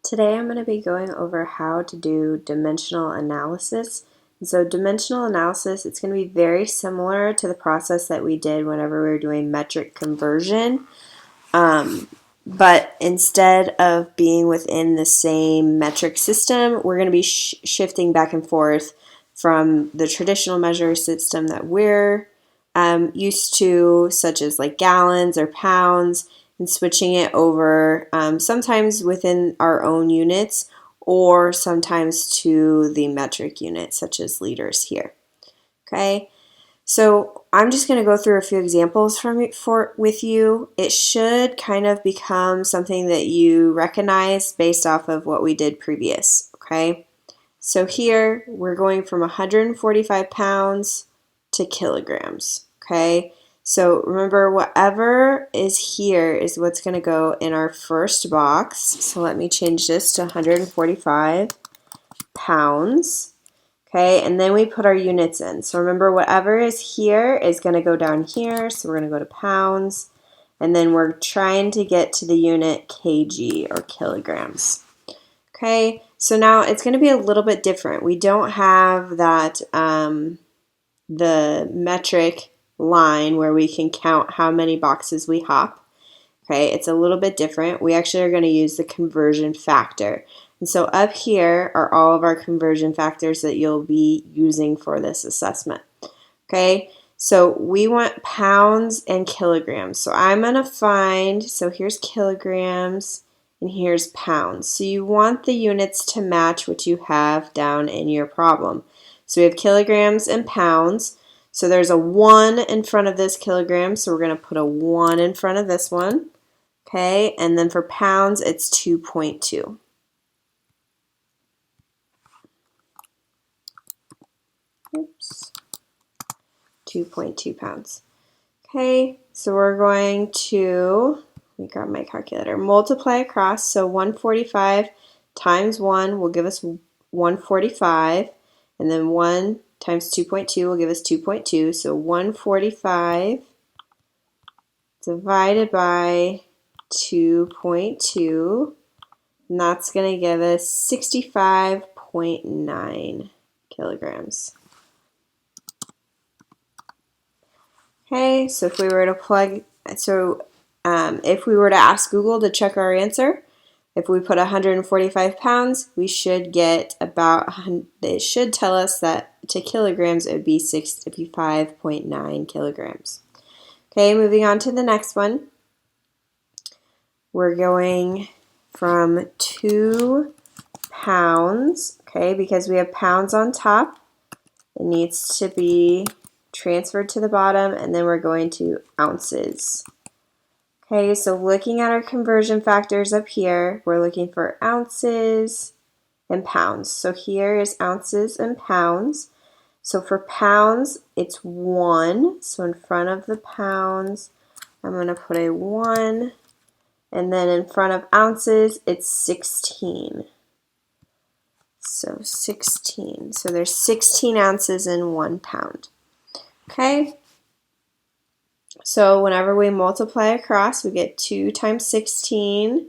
Today I'm going to be going over how to do dimensional analysis. And so dimensional analysis, it's going to be very similar to the process that we did whenever we were doing metric conversion. But instead of being within the same metric system, we're going to be shifting back and forth from the traditional measure system that we're used to, such as like gallons or pounds, and switching it over sometimes within our own units or sometimes to the metric unit, such as liters here. Okay. So I'm just going to go through a few examples with you. It should kind of become something that you recognize based off of what we did previous, okay? So here we're going from 145 pounds to kilograms, okay? So remember, whatever is here is what's going to go in our first box. So let me change this to 145 pounds. Okay, and then we put our units in. So remember, whatever is here is going to go down here. So we're going to go to pounds. And then we're trying to get to the unit kg or kilograms. Okay, so now it's going to be a little bit different. We don't have that, the metric line where we can count how many boxes we hop. Okay, it's a little bit different. We actually are going to use the conversion factor. And so up here are all of our conversion factors that you'll be using for this assessment. Okay, so we want pounds and kilograms. So I'm going to find, so here's kilograms and here's pounds. So you want the units to match what you have down in your problem. So we have kilograms and pounds. So there's a 1 in front of this kilogram, so we're going to put a 1 in front of this one. Okay, and then for pounds, it's 2.2. Oops, 2.2 pounds. Okay, so we're going to, let me grab my calculator, multiply across. So 145 times 1 will give us 145, and then 1 times 2.2 will give us 2.2. So 145 divided by 2.2, and that's going to give us 65.9 kilograms. Okay, so if we were to if we were to ask Google to check our answer, if we put 145 pounds, we should get about, it should tell us that to kilograms it would be 65.9 kilograms. Okay, moving on to the next one. We're going from 2 pounds, okay, because we have pounds on top. It needs to be transferred to the bottom, and then we're going to ounces. Okay, so looking at our conversion factors up here, we're looking for ounces and pounds. So here is ounces and pounds. So for pounds, it's 1. So in front of the pounds, I'm going to put a 1. And then in front of ounces, it's 16. So 16. So there's 16 ounces in 1 pound. Okay. So whenever we multiply across, we get 2 times 16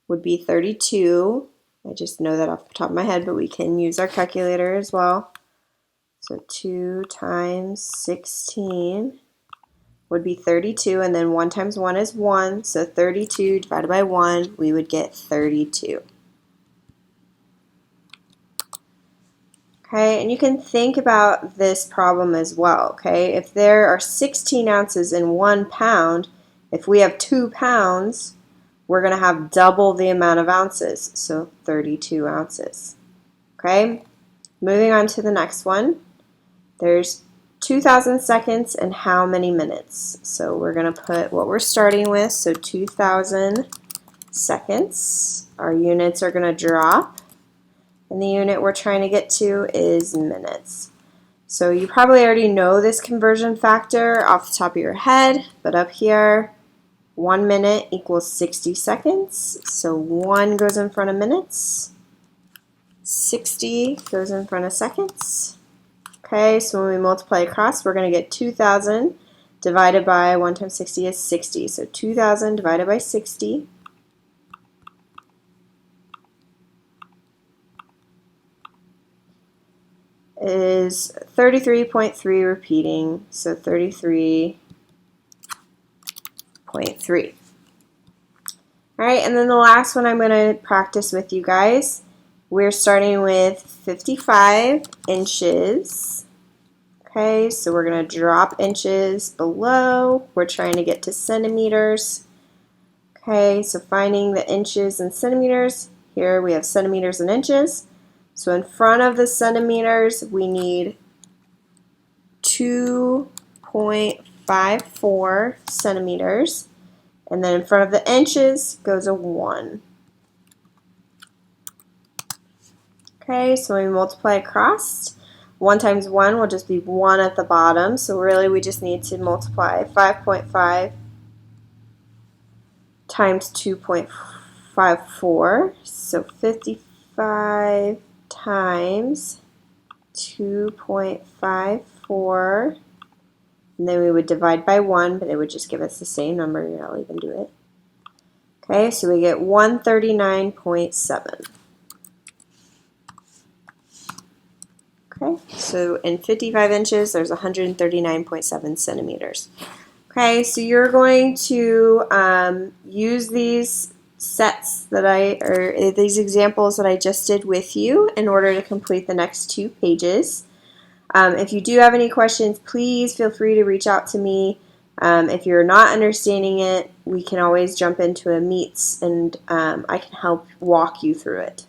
would be 32. I just know that off the top of my head, but we can use our calculator as well. So 2 times 16 would be 32, and then 1 times 1 is 1, so 32 divided by 1, we would get 32. Okay, and you can think about this problem as well, okay? If there are 16 ounces in 1 pound, if we have 2 pounds, we're going to have double the amount of ounces, so 32 ounces. Okay, moving on to the next one. There's 2,000 seconds and how many minutes? So we're going to put what we're starting with, so 2,000 seconds. Our units are going to drop, and the unit we're trying to get to is minutes. So you probably already know this conversion factor off the top of your head, but up here, 1 minute equals 60 seconds. So 1 goes in front of minutes, 60 goes in front of seconds. Okay, so when we multiply across, we're going to get 2,000 divided by 1 times 60 is 60. So 2,000 divided by 60 is 33.3 repeating, so 33.3. All right, and then the last one I'm going to practice with you guys. We're starting with 55 inches. Okay, so we're going to drop inches below. We're trying to get to centimeters. Okay, so finding the inches and centimeters. Here we have centimeters and inches. So in front of the centimeters, we need 2.54 centimeters. And then in front of the inches goes a 1. Okay, so when we multiply across, 1 times 1 will just be 1 at the bottom. So really we just need to multiply 5.5 times 2.54. So 55 times 2.54. And then we would divide by 1, but it would just give us the same number. I'll even do it. Okay, so we get 139.7. Okay, so in 55 inches, there's 139.7 centimeters. Okay, so you're going to use these sets that or these examples that I just did with you in order to complete the next 2 pages. If you do have any questions, please feel free to reach out to me. If you're not understanding it, we can always jump into a Meets and I can help walk you through it.